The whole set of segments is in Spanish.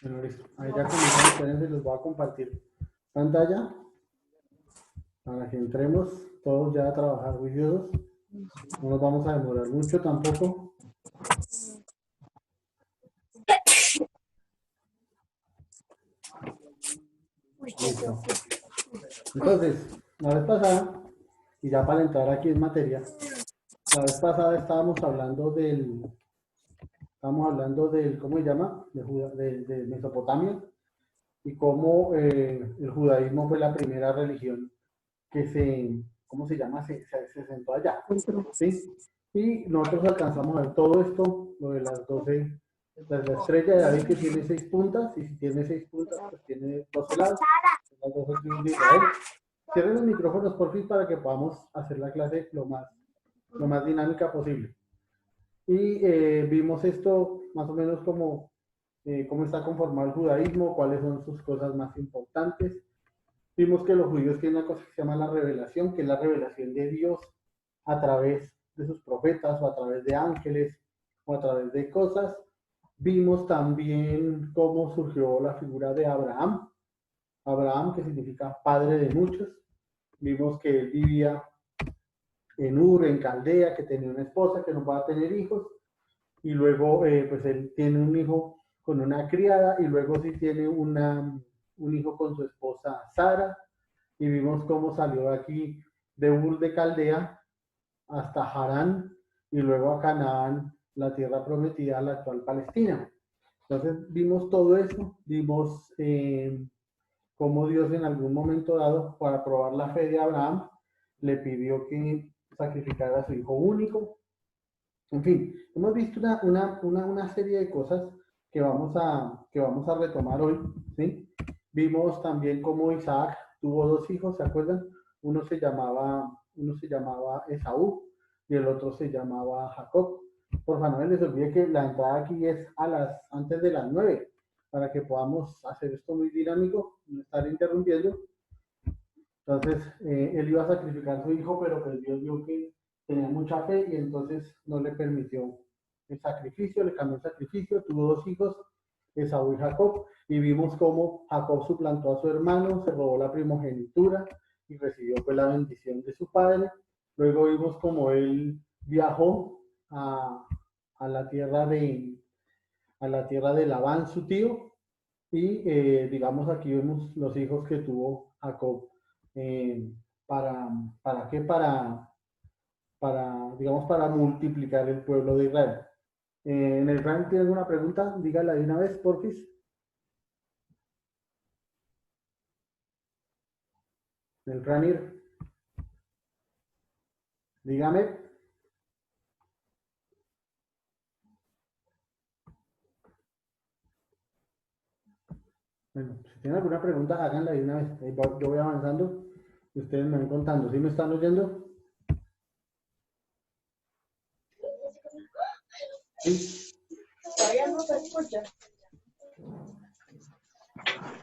Bueno, listo. Ahí ya comenzamos, espérense, les voy a compartir pantalla para que entremos todos ya a trabajar juiciosos. No nos vamos a demorar mucho tampoco. Listo. Entonces, la vez pasada, y ya para entrar aquí en materia, la vez pasada estábamos hablando del, ¿cómo se llama? De Mesopotamia, y cómo el judaísmo fue la primera religión que ¿cómo se llama? Se sentó allá, ¿sí? Y nosotros alcanzamos a ver todo esto, lo de las 12, la estrella de David que tiene 6 puntas, y si tiene 6 puntas, pues tiene 12 lados, las 12 tribus de Israel. Cierren los micrófonos por fin para que podamos hacer la clase lo más dinámica posible. Y vimos esto más o menos como cómo está conformado el judaísmo, cuáles son sus cosas más importantes. Vimos que los judíos tienen una cosa que se llama la revelación, que es la revelación de Dios a través de sus profetas o a través de ángeles o a través de cosas. Vimos también cómo surgió la figura de Abraham. Abraham, que significa padre de muchos. Vimos que él vivía en Ur, en Caldea, que tenía una esposa, que no va a tener hijos. Y luego, pues él tiene un hijo con una criada y luego sí tiene un hijo con su esposa Sara. Y vimos cómo salió aquí de Ur de Caldea hasta Harán y luego a Canaán, la tierra prometida, la actual Palestina. Entonces vimos todo eso, vimos cómo Dios en algún momento dado, para probar la fe de Abraham, le pidió que sacrificara a su hijo único. En fin, hemos visto una serie de cosas que vamos a retomar hoy, ¿sí? Vimos también cómo Isaac tuvo 2 hijos, ¿se acuerdan? Uno se llamaba Esaú y el otro se llamaba Jacob. Por favor, no les olvide que la entrada aquí es antes de las 9, para que podamos hacer esto muy dinámico, no estar interrumpiendo. Entonces, él iba a sacrificar a su hijo, pero pues Dios vio que tenía mucha fe y entonces no le permitió el sacrificio, le cambió el sacrificio, tuvo 2 hijos, Esaú y Jacob, y vimos cómo Jacob suplantó a su hermano, se robó la primogenitura y recibió pues la bendición de su padre. Luego vimos cómo él viajó a la tierra de Labán, su tío, y digamos aquí vemos los hijos que tuvo Jacob. ¿Para qué? Digamos, para multiplicar el pueblo de Israel. ¿En el RAN tiene alguna pregunta? Dígala de una vez, porfis. En el RANIR. Dígame. Bueno, si tienen alguna pregunta, háganla de una vez. Yo voy avanzando y ustedes me van contando. ¿Sí me están oyendo? ¿Sí? Todavía no se escucha.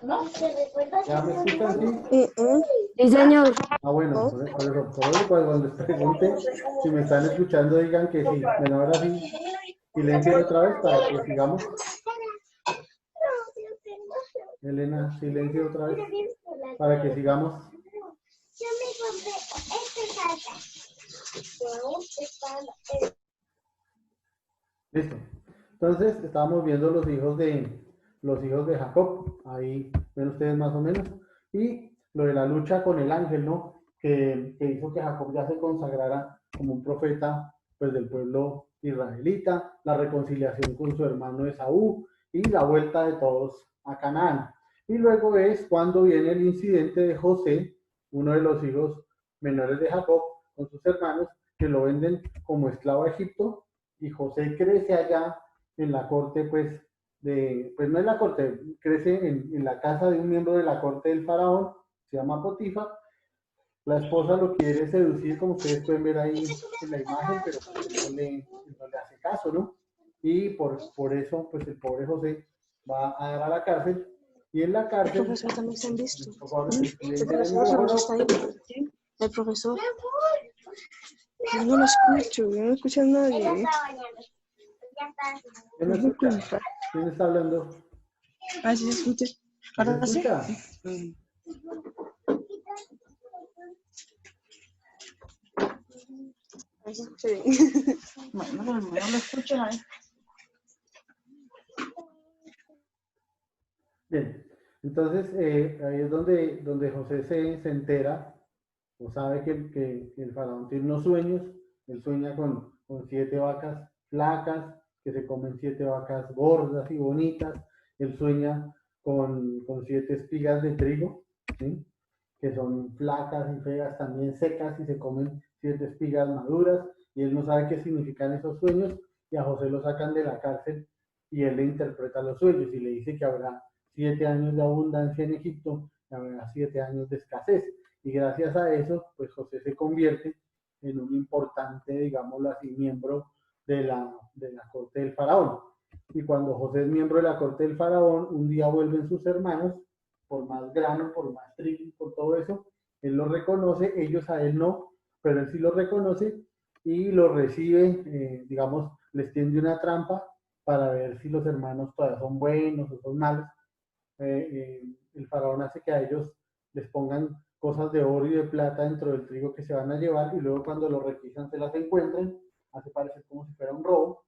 ¿No? ¿Ya me escuchan? ¿Sí? Sí, señor. Ah, bueno, por eso, cuando les pregunte si me están escuchando, digan que sí. Bueno, ahora sí, silencio otra vez para que sigamos. Elena, silencio otra vez para que sigamos. Yo me compré salsa. Listo. Entonces, estábamos viendo los hijos de Jacob. Ahí ven ustedes más o menos. Y lo de la lucha con el ángel, ¿no? Que hizo que Jacob ya se consagrara como un profeta, pues, del pueblo israelita, la reconciliación con su hermano Esaú y la vuelta de todos a Canaán. Y luego es cuando viene el incidente de José, uno de los hijos menores de Jacob, con sus hermanos, que lo venden como esclavo a Egipto, y José crece allá en la corte, pues no en la corte, crece en la casa de un miembro de la corte del faraón, se llama Potifa. La esposa lo quiere seducir, como ustedes pueden ver ahí en la imagen, pero pues él no le hace caso, ¿no? Y por eso, pues el pobre José va a dar a la cárcel, y en la El cárcel, profesor también está en visto. por favor, El silencio en el profesor también está micrófono. ahí. El profesor. Yo no lo escucho, yo no escucho a nadie. ¿Quién me escucha? ¿Quién está hablando? Ah, sí se escucha. ¿Se Ahora sí. escucha? Ahí se escucha bien. Bueno, pero no lo escuchan ahí. Bien, entonces ahí es donde José se entera o sabe que el faraón tiene unos sueños. Él sueña con 7 vacas flacas que se comen 7 vacas gordas y bonitas. Él sueña con 7 espigas de trigo, ¿sí? Que son flacas y feas, también secas y se comen 7 espigas maduras. Y él no sabe qué significan esos sueños y a José lo sacan de la cárcel y él le interpreta los sueños y le dice que habrá 7 años de abundancia en Egipto y habrá 7 años de escasez. Y gracias a eso, pues José se convierte en un importante, digámoslo así, miembro de la corte del faraón. Y cuando José es miembro de la corte del faraón, un día vuelven sus hermanos, por más grano, por más trigo, por todo eso, él lo reconoce, ellos a él no, pero él sí lo reconoce y lo recibe, digamos, les tiende una trampa para ver si los hermanos todavía son buenos o son malos. El faraón hace que a ellos les pongan cosas de oro y de plata dentro del trigo que se van a llevar y luego cuando lo requisan se las encuentran, hace parecer como si fuera un robo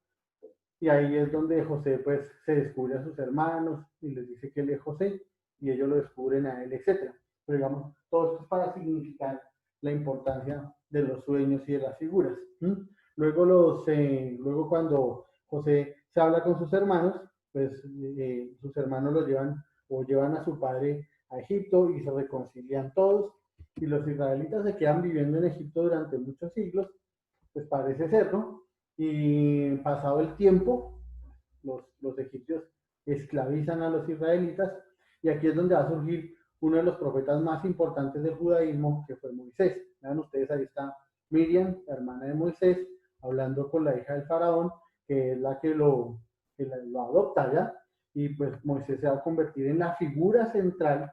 y ahí es donde José pues se descubre a sus hermanos y les dice que él es José y ellos lo descubren a él, etcétera. Pero digamos, todo esto es para significar la importancia de los sueños y de las figuras. Luego, luego cuando José se habla con sus hermanos, pues sus hermanos lo llevan o llevan a su padre a Egipto y se reconcilian todos y los israelitas se quedan viviendo en Egipto durante muchos siglos, pues parece ser, ¿no? Y pasado el tiempo, los egipcios esclavizan a los israelitas y aquí es donde va a surgir uno de los profetas más importantes del judaísmo, que fue Moisés. Vean ustedes, ahí está Miriam, la hermana de Moisés, hablando con la hija del faraón, que es la que lo adopta ya, y pues Moisés se va a convertir en la figura central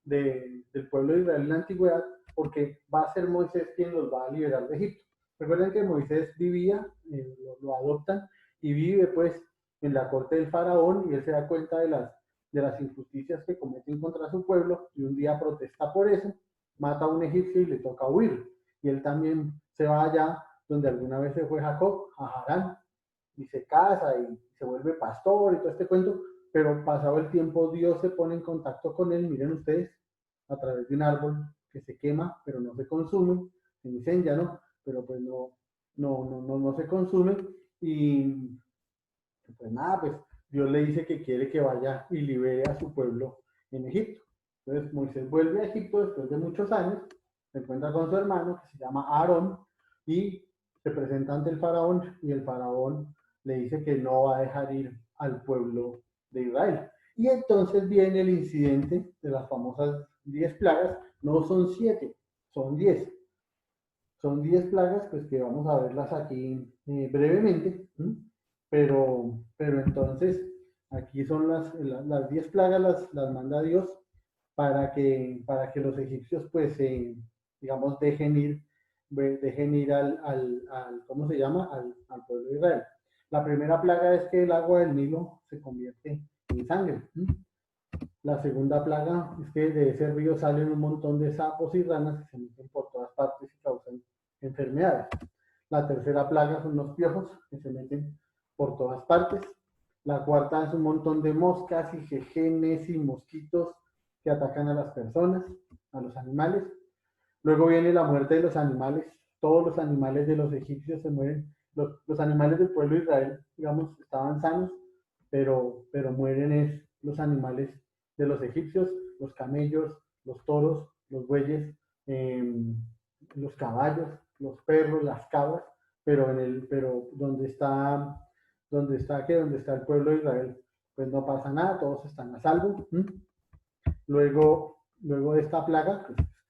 del pueblo de Israel en la antigüedad, porque va a ser Moisés quien los va a liberar de Egipto. Recuerden que Moisés vivía, lo adoptan y vive pues en la corte del faraón y él se da cuenta de las injusticias que cometen contra su pueblo y un día protesta por eso, mata a un egipcio y le toca huir. Y él también se va allá donde alguna vez se fue Jacob, a Harán, y se casa y se vuelve pastor y todo este cuento, pero pasado el tiempo Dios se pone en contacto con él, miren ustedes, a través de un árbol que se quema, pero no se consume, se incendia, ¿no? Pero pues no se consume y pues nada, pues Dios le dice que quiere que vaya y libere a su pueblo en Egipto. Entonces Moisés vuelve a Egipto después de muchos años, se encuentra con su hermano que se llama Aarón y se presenta ante el faraón y el faraón le dice que no va a dejar ir al pueblo de Israel. Y entonces viene el incidente de las famosas 10 plagas, no son 7, son 10. Son 10 plagas, pues que vamos a verlas aquí brevemente, ¿sí? Pero entonces aquí son las 10 plagas, las manda Dios para que los egipcios, pues, digamos, dejen ir ¿cómo se llama? Al pueblo de Israel. La primera plaga es que el agua del Nilo se convierte en sangre. ¿Sí? La segunda plaga es que de ese río salen un montón de sapos y ranas que se meten por todas partes y causan enfermedades. La tercera plaga son los piojos que se meten por todas partes. La cuarta es un montón de moscas y jejenes y mosquitos que atacan a las personas, a los animales. Luego viene la muerte de los animales. Todos los animales de los egipcios se mueren. Los animales del pueblo de Israel, digamos, estaban sanos, pero mueren es los animales de los egipcios, los camellos, los toros, los bueyes, los caballos, los perros, las cabras, pero donde está el pueblo de Israel, pues no pasa nada, todos están a salvo. Luego de esta plaga,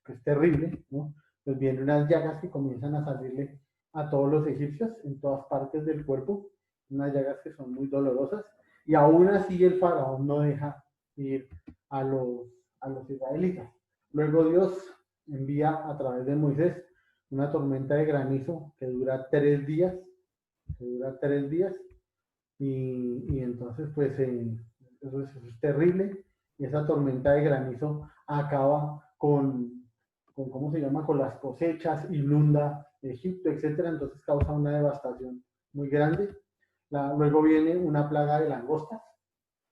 que es terrible, ¿no? Pues vienen unas llagas que comienzan a salirle a todos los egipcios en todas partes del cuerpo, unas llagas que son muy dolorosas, y aún así el faraón no deja ir a los israelitas. Luego Dios envía a través de Moisés una tormenta de granizo que dura 3 días, y entonces pues eso es terrible. Y esa tormenta de granizo acaba ¿cómo se llama? Con las cosechas, inunda Egipto, etcétera. Entonces causa una devastación muy grande. Luego viene una plaga de langostas.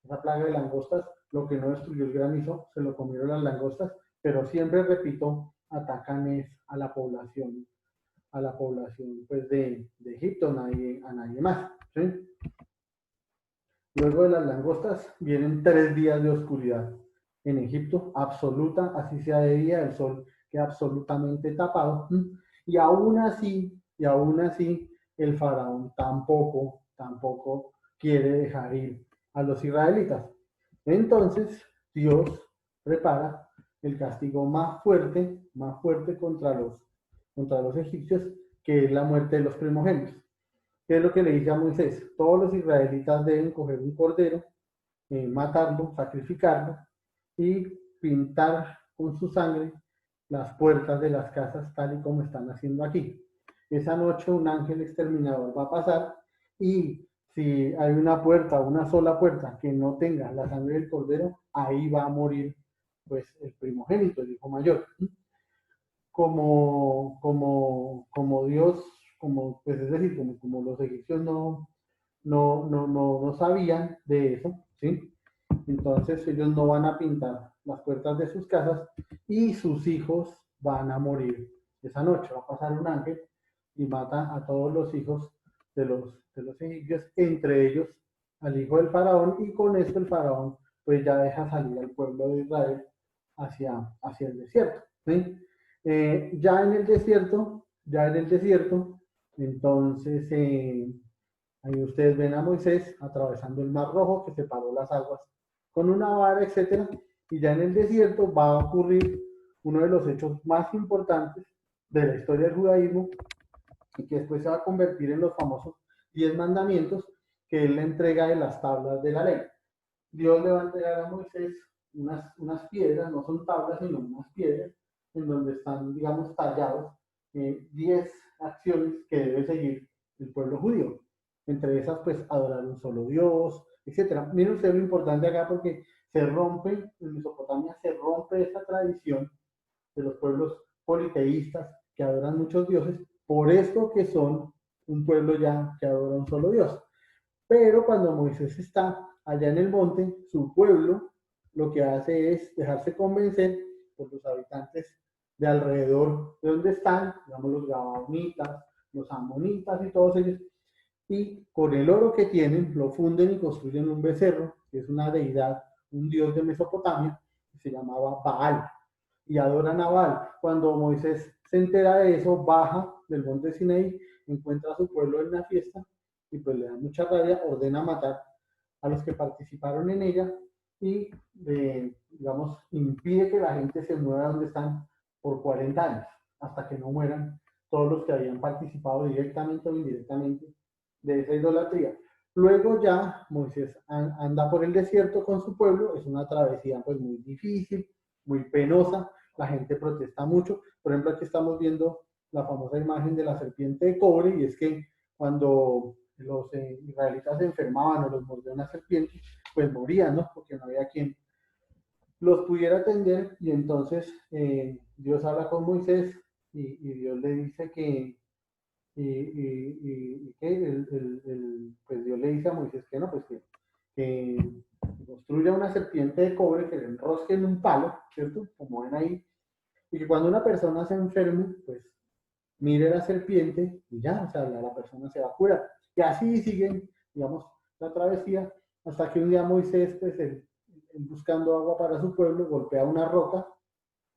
Esa plaga de langostas, lo que no destruyó el granizo, se lo comieron las langostas, pero siempre, repito, atacan es a la población pues, de Egipto, a nadie más. ¿Sí? Luego de las langostas vienen 3 días de oscuridad en Egipto, absoluta, así sea de día, el sol queda absolutamente tapado. Y aún así, el faraón tampoco quiere dejar ir a los israelitas. Entonces, Dios prepara el castigo más fuerte contra los egipcios, que es la muerte de los primogénitos. ¿Qué es lo que le dice a Moisés? Todos los israelitas deben coger un cordero, matarlo, sacrificarlo y pintar con su sangre las puertas de las casas tal y como están haciendo aquí. Esa noche un ángel exterminador va a pasar y si hay una puerta, una sola puerta que no tenga la sangre del cordero, ahí va a morir pues el primogénito, el hijo mayor. Como Dios, pues es decir, como los egipcios no sabían de eso, ¿sí? Entonces ellos no van a pintar las puertas de sus casas y sus hijos van a morir esa noche. Va a pasar un ángel y mata a todos los hijos de los egipcios, entre ellos al hijo del faraón, y con esto el faraón pues ya deja salir al pueblo de Israel hacia el desierto, ¿sí? Ya en el desierto, entonces ahí ustedes ven a Moisés atravesando el Mar Rojo, que separó las aguas con una vara, etcétera. Y ya en el desierto va a ocurrir uno de los hechos más importantes de la historia del judaísmo, y que después se va a convertir en los famosos 10 mandamientos, que es la entrega de las tablas de la ley. Dios le va a entregar a Moisés unas piedras, no son tablas, sino unas piedras, en donde están, digamos, tallados 10 acciones que debe seguir el pueblo judío. Entre esas, pues, adorar un solo Dios, etcétera. Miren ustedes lo importante acá, porque en Mesopotamia se rompe esa tradición de los pueblos politeístas que adoran muchos dioses, por esto que son un pueblo ya que adora un solo Dios. Pero cuando Moisés está allá en el monte, su pueblo lo que hace es dejarse convencer por los habitantes de alrededor de donde están, digamos los gabaonitas, los amonitas y todos ellos, y con el oro que tienen lo funden y construyen un becerro, que es una deidad, un dios de Mesopotamia, que se llamaba Baal, y adoran a Baal. Cuando Moisés se entera de eso, baja del monte Sinaí, encuentra a su pueblo en una fiesta y pues le da mucha rabia, ordena matar a los que participaron en ella y, digamos, impide que la gente se mueva donde están por 40 años, hasta que no mueran todos los que habían participado directamente o indirectamente de esa idolatría. Luego ya Moisés anda por el desierto con su pueblo, es una travesía pues muy difícil, muy penosa, la gente protesta mucho. Por ejemplo, aquí estamos viendo la famosa imagen de la serpiente de cobre, y es que cuando los israelitas se enfermaban o los mordía una serpiente, pues morían, ¿no? Porque no había quien los pudiera atender, y entonces Dios habla con Moisés y Dios le dice pues Dios le dice a Moisés que no, pues que construya una serpiente de cobre, que le enrosque en un palo, ¿cierto? Como ven ahí, y que cuando una persona se enferme, pues mire la serpiente y ya, o sea, la persona se va a curar. Y así siguen, digamos, la travesía, hasta que un día Moisés, pues él buscando agua para su pueblo, golpea una roca,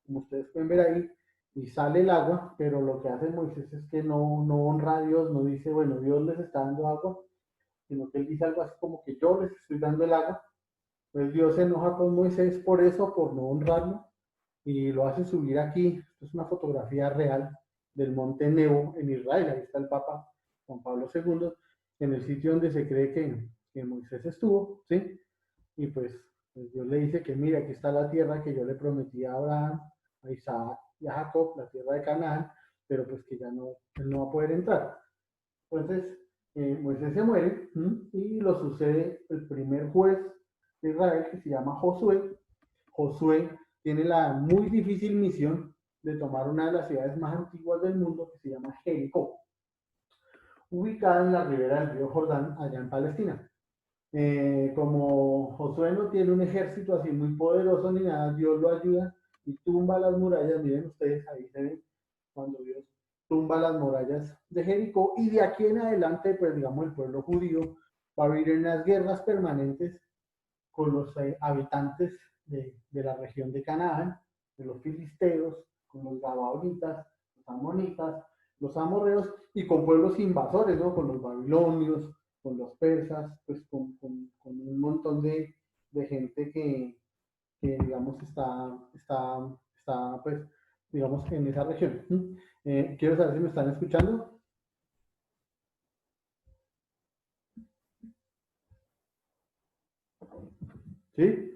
como ustedes pueden ver ahí, y sale el agua, pero lo que hace Moisés es que no honra a Dios, no dice, bueno, Dios les está dando agua, sino que él dice algo así como que yo les estoy dando el agua. Pues Dios se enoja con Moisés por eso, por no honrarlo, y lo hace subir aquí. Esto es una fotografía real del monte Nebo en Israel. Ahí está el Papa Juan Pablo II, en el sitio donde se cree que Moisés estuvo, ¿sí? Y pues Dios le dice que mira, aquí está la tierra que yo le prometí a Abraham, a Isaac y a Jacob, la tierra de Canaán, pero pues que ya no, él no va a poder entrar. Entonces, Moisés se muere y lo sucede el primer juez de Israel que se llama Josué. Josué tiene la muy difícil misión de tomar una de las ciudades más antiguas del mundo que se llama Jericó, ubicada en la ribera del río Jordán, allá en Palestina. Como Josué no tiene un ejército así muy poderoso ni nada, Dios lo ayuda y tumba las murallas. Miren ustedes, ahí se ven cuando Dios tumba las murallas de Jericó, y de aquí en adelante, pues digamos, el pueblo judío va a vivir en las guerras permanentes con los habitantes de la región de Canaán, de los filisteos, con los gabaonitas, los amonitas, los amorreos, y con pueblos invasores, ¿no? Con los babilonios, con los persas, pues con un montón de gente que digamos, está, pues, digamos, en esa región. Quiero saber si me están escuchando. ¿Sí?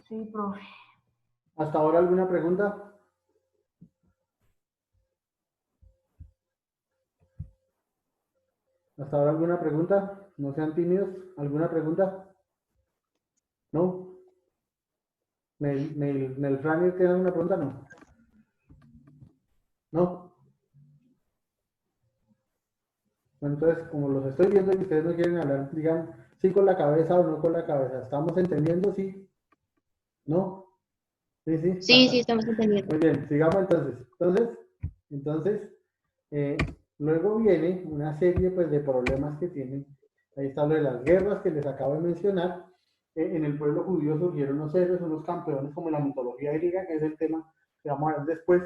Sí, profe. ¿Hasta ahora alguna pregunta? ¿Hasta ahora alguna pregunta? No sean tímidos. ¿Alguna pregunta? ¿No? ¿Nel Franny tiene alguna pregunta? No. ¿No? Bueno, entonces, como los estoy viendo y ustedes no quieren hablar, digan sí con la cabeza o no con la cabeza. ¿Estamos entendiendo? Sí. ¿No? Sí, sí. Sí, sí, estamos entendiendo. Muy bien, sigamos entonces, eh, luego viene una serie, pues, de problemas que tienen. Ahí está lo de las guerras que les acabo de mencionar. En el pueblo judío surgieron unos héroes, unos campeones, como en la mitología griega, que es el tema que vamos a ver después.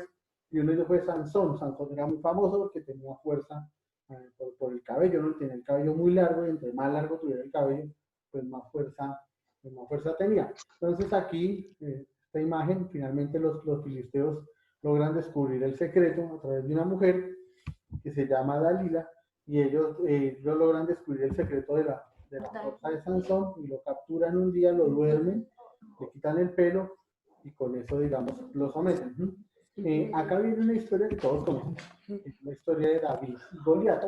Y uno de ellos fue Sansón. Sansón era muy famoso porque tenía fuerza por el cabello, ¿no? Tenía el cabello muy largo, y entre más largo tuviera el cabello, pues más fuerza tenía. Entonces aquí, esta imagen, finalmente los filisteos logran descubrir el secreto a través de una mujer que se llama Dalila, y ellos logran descubrir el secreto de la fuerza de Sansón, y lo capturan un día, lo duermen, le quitan el pelo, y con eso, digamos, lo someten. Acá viene una historia que todos conocen, es la historia de David y Goliat.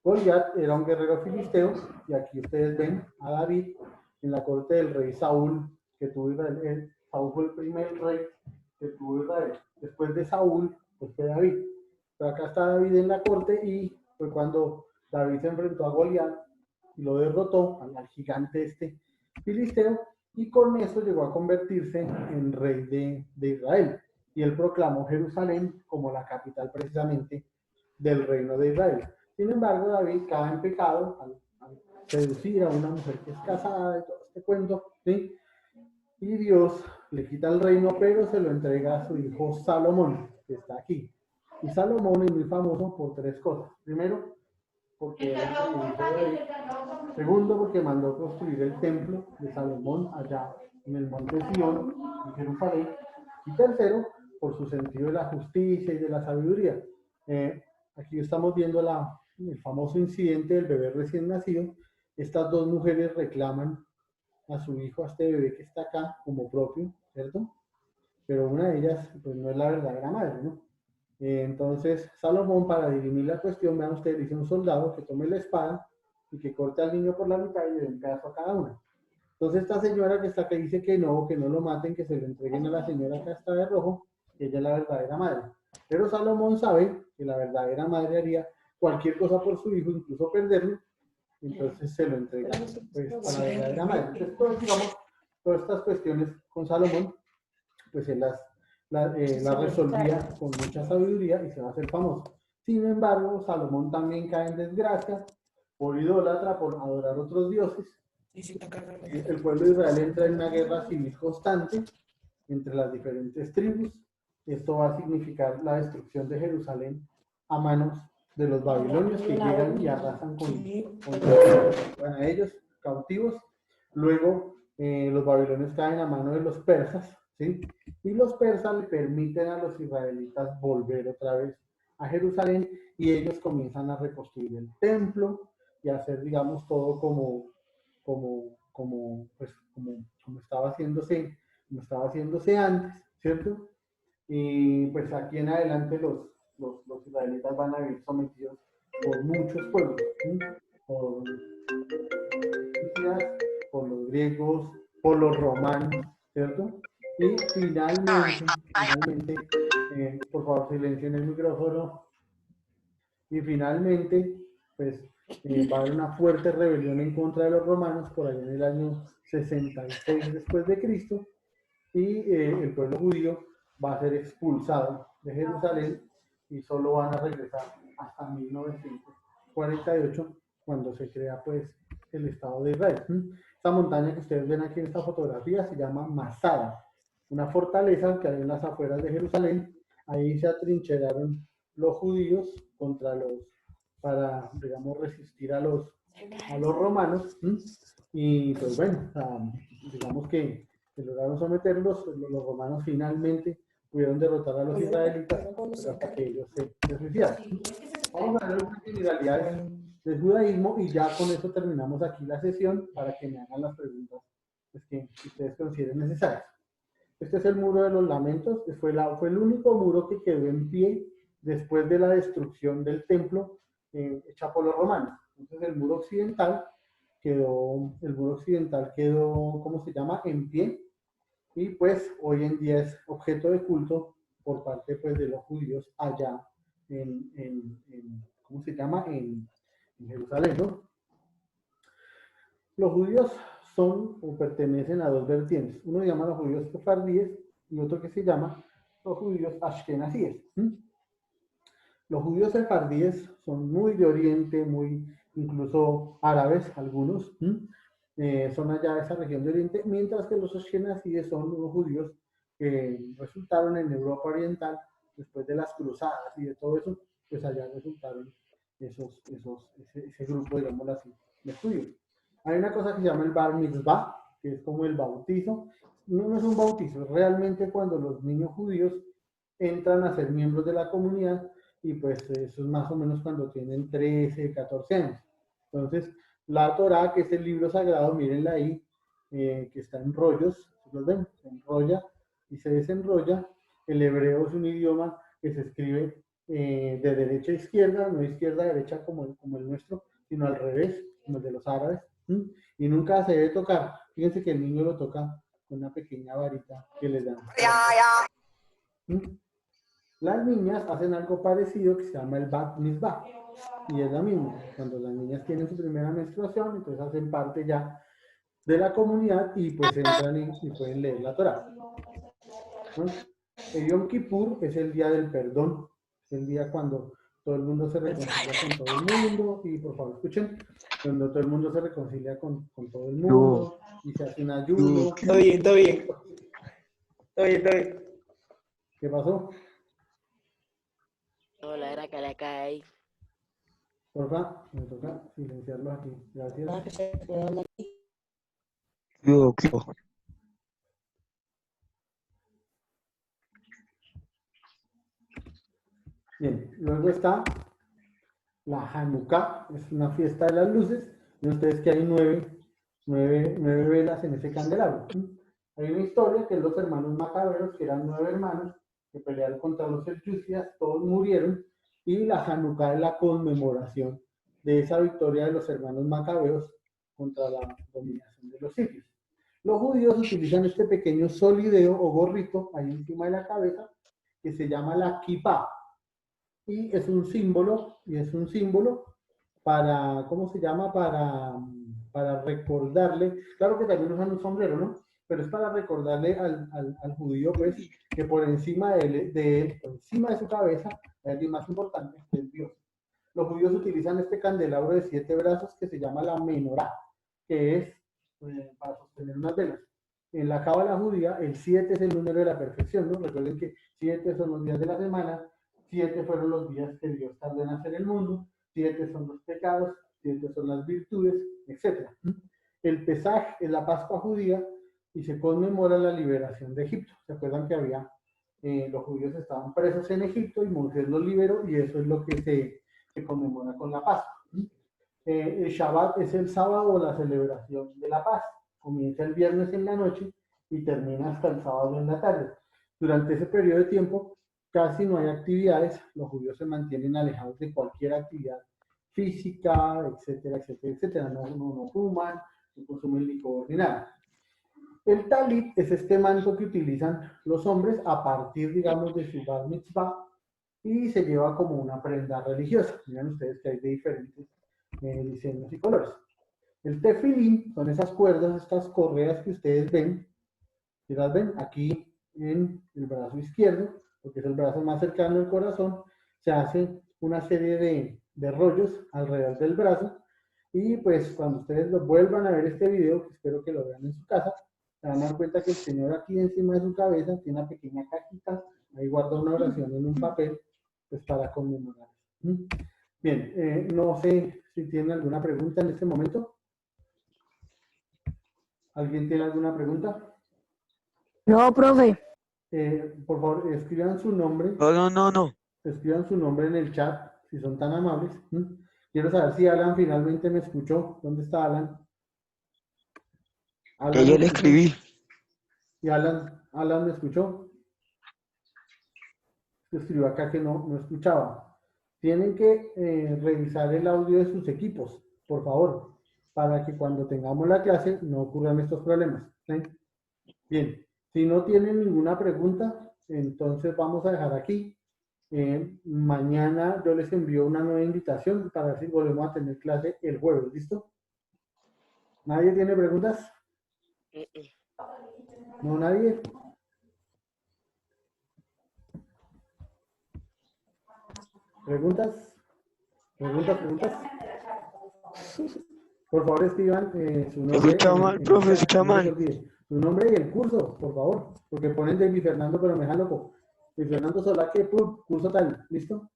Goliat era un guerrero filisteo, y aquí ustedes ven a David en la corte del rey Saúl, que tuvo Israel. Saúl fue el primer rey que tuvo Israel. Después de Saúl, pues fue David. Pero acá está David en la corte, y fue cuando David se enfrentó a Goliat y lo derrotó, al gigante este filisteo, y con eso llegó a convertirse en rey de Israel. Y él proclamó Jerusalén como la capital precisamente del reino de Israel. Sin embargo, David cae en pecado al seducir a una mujer que es casada, y todo este cuento, ¿sí? Y Dios le quita el reino, pero se lo entrega a su hijo Salomón, que está aquí. Y Salomón es muy famoso por tres cosas. Primero, porque era el hijo de David. Segundo, porque mandó construir el templo de Salomón allá en el monte Sion, en Jerusalén. Y tercero, por su sentido de la justicia y de la sabiduría. Aquí estamos viendo el famoso incidente del bebé recién nacido. Estas dos mujeres reclaman a su hijo, a este bebé que está acá, como propio, ¿cierto? Pero una de ellas, pues, no es la verdadera madre, ¿no? Entonces, Salomón, para dirimir la cuestión, vean ustedes, dice un soldado que tome la espada y que corte al niño por la mitad y le dé un pedazo a cada una. Entonces, esta señora que está acá dice que no lo maten, que se lo entreguen a la señora que está de rojo, que ella es la verdadera madre. Pero Salomón sabe que la verdadera madre haría cualquier cosa por su hijo, incluso perderlo, entonces se lo entrega, pues, a la verdadera madre. Entonces, pues, digamos, todas estas cuestiones con Salomón, pues él las resolvía con mucha sabiduría y se va a hacer famoso. Sin embargo, Salomón también cae en desgracia por idólatra, por adorar otros dioses. El pueblo de Israel entra en una guerra civil constante entre las diferentes tribus. Esto va a significar la destrucción de Jerusalén a manos de los babilonios, que llegan y arrasan con a ellos cautivos. Luego los babilonios caen a manos de los persas, ¿sí? Y los persas le permiten a los israelitas volver otra vez a Jerusalén, y ellos comienzan a reconstruir el templo y a hacer, digamos, todo como estaba haciéndose antes, ¿cierto? Y pues aquí en adelante los israelitas van a vivir sometidos por muchos pueblos, ¿sí? griegos, por los romanos, ¿cierto? Y finalmente, por favor, silencien el micrófono. Y finalmente, pues, va a haber una fuerte rebelión en contra de los romanos por allá en el año 66 después de Cristo, y el pueblo judío va a ser expulsado de Jerusalén y solo van a regresar hasta 1948, cuando se crea pues el Estado de Israel. Esta montaña que ustedes ven aquí en esta fotografía se llama Masada, una fortaleza que hay en las afueras de Jerusalén. Ahí se atrincheraron los judíos para, digamos, resistir a los romanos. Y pues bueno, digamos que lograron someterlos. Los romanos finalmente pudieron derrotar a los israelitas, pero hasta que ellos se suicidaron. Vamos a ver algunas generalidades del judaísmo y ya con eso terminamos aquí la sesión para que me hagan las preguntas pues, que ustedes consideren necesarias. Este es el muro de los lamentos, que fue el único muro que quedó en pie después de la destrucción del templo hecha por los romanos. Entonces el muro occidental quedó, ¿cómo se llama?, en pie, y pues hoy en día es objeto de culto por parte pues de los judíos allá ¿cómo se llama?, en Jerusalén, ¿no? Los judíos son o pertenecen a dos vertientes. Uno se llama los judíos sefardíes y otro que se llama los judíos ashkenazíes. Los judíos sefardíes son muy de Oriente, muy incluso árabes, algunos, son allá de esa región de Oriente, mientras que los ashkenazíes son unos judíos que resultaron en Europa Oriental, después de las cruzadas y de todo eso, pues allá resultaron ese grupo, digámoslo así, de judíos. Hay una cosa que se llama el bar mitzvah, que es como el bautizo. No es un bautizo, es realmente cuando los niños judíos entran a ser miembros de la comunidad, y pues eso es más o menos cuando tienen 13, 14 años. Entonces, la Torá, que es el libro sagrado, mírenla ahí, que está en rollos, ¿los ven? Se enrolla y se desenrolla. El hebreo es un idioma que se escribe de derecha a izquierda, no izquierda a derecha como el nuestro, sino al revés, como el de los árabes. Y nunca se debe tocar. Fíjense que el niño lo toca con una pequeña varita que les dan. Las niñas hacen algo parecido que se llama el bat mitzvah, y es la misma. Cuando las niñas tienen su primera menstruación, entonces hacen parte ya de la comunidad y pues entran y pueden leer la Torá. El Yom Kippur es el día del perdón, es el día cuando todo el mundo se reconcilia con todo el mundo, y por favor escuchen, cuando todo el mundo se reconcilia con todo el mundo y se hace un ayuno. Todo bien, todo bien. Todo bien, todo bien. ¿Qué pasó? Hola, era que le cae ahí. Porfa, me toca silenciarlo aquí. Gracias. Bien, luego está la Hanukkah, es una fiesta de las luces, y ustedes que hay nueve velas en ese candelabro. Hay una historia que es los hermanos macaberos, que eran 9 hermanos, que pelearon contra los selyúcidas, todos murieron, y la Hanukkah es la conmemoración de esa victoria de los hermanos macabeos contra la dominación de los sirios. Los judíos utilizan este pequeño solideo o gorrito ahí encima de la cabeza, que se llama la kippah, y es un símbolo para, ¿cómo se llama? Para recordarle, claro que también usan un sombrero, ¿no? Pero es para recordarle al judío, pues, que por encima de él, por encima de su cabeza, hay alguien más importante, que es Dios. Los judíos utilizan este candelabro de 7 brazos que se llama la menorá, que es para sostener unas velas. En la cábala judía, el 7 es el número de la perfección, ¿no? Recuerden que 7 son los días de la semana, 7 fueron los días que Dios tardó en hacer el mundo, 7 son los pecados, 7 son las virtudes, etc. El Pesaj es la Pascua judía y se conmemora la liberación de Egipto. ¿Se acuerdan que los judíos estaban presos en Egipto y Moisés los liberó, y eso es lo que se conmemora con la Pascua? El Shabbat es el sábado o la celebración de la paz. Comienza el viernes en la noche y termina hasta el sábado en la tarde. Durante ese periodo de tiempo casi no hay actividades, los judíos se mantienen alejados de cualquier actividad física, etcétera, etcétera, etcétera. No fuman, no consumen licor ni nada. El talit es este manto que utilizan los hombres a partir, digamos, de su bar mitzvah y se lleva como una prenda religiosa. Miren ustedes que hay de diferentes diseños y colores. El tefilín son esas cuerdas, estas correas que ustedes ven, si las ven aquí en el brazo izquierdo, porque es el brazo más cercano al corazón, se hace una serie de rollos alrededor del brazo y pues cuando ustedes lo vuelvan a ver este video, que espero que lo vean en su casa, se van a dar cuenta que el Señor aquí encima de su cabeza tiene una pequeña cajita, ahí guarda una oración en un papel, pues para conmemorar. Bien, no sé si tienen alguna pregunta en este momento. ¿Alguien tiene alguna pregunta? No, profe. Por favor, escriban su nombre. No. Escriban su nombre en el chat, si son tan amables. Quiero saber si Alan finalmente me escuchó. ¿Dónde está Alan? Que yo le escribí. ¿Y Alan me escuchó? Escribió acá que no escuchaba. Tienen que revisar el audio de sus equipos, por favor, para que cuando tengamos la clase no ocurran estos problemas. ¿Sí? Bien, si no tienen ninguna pregunta, entonces vamos a dejar aquí. Mañana yo les envío una nueva invitación para ver si volvemos a tener clase el jueves, ¿listo? ¿Nadie tiene preguntas? ¿No, nadie? ¿Preguntas? ¿Preguntas? Por favor, escriban su nombre. Escucha mal, profe, escucha mal. Su nombre y el curso, por favor, porque ponen de mi Fernando, pero me dejan loco. Mi Fernando Solaque, curso tal, ¿listo?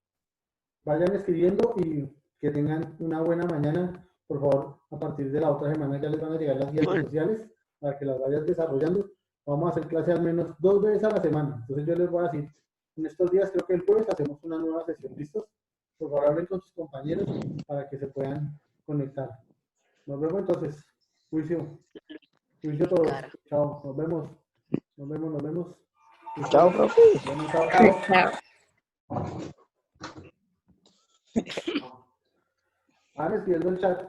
Vayan escribiendo y que tengan una buena mañana. Por favor, a partir de la otra semana ya les van a llegar las guías sociales para que las vayan desarrollando. Vamos a hacer clase al menos 2 veces a la semana. Entonces yo les voy a decir, en estos días, creo que el jueves hacemos una nueva sesión, ¿listos? Por favor, hablen con sus compañeros para que se puedan conectar. Nos vemos entonces. Juicio todos. Chao, nos vemos. Chao, profe. Bueno, chao. Van escribiendo el chat.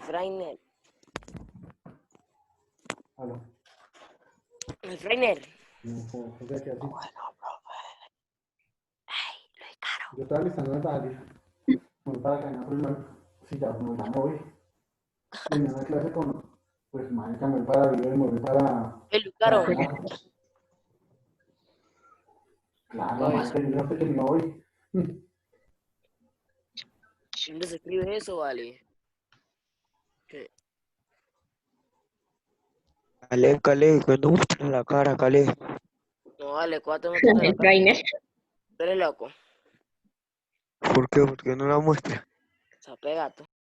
Freiner. Aló. Freiner. No, pues, así. Ay, lo es caro. Yo estaba listando para salir. Voy para ganar primero. Sí, ya me voy. Tenía una clase con, pues, marica, me voy para vivir, me voy para... El caro. Claro, marica, yo no sé que me voy. ¿Dónde se escribe eso, vale? ¿Qué? Calé, cuando muestra la cara, Calé. No, vale, ¿cuánto me toca la cara? ¿Tú eres loco? ¿Por qué? Porque no la muestra. Se apega tú.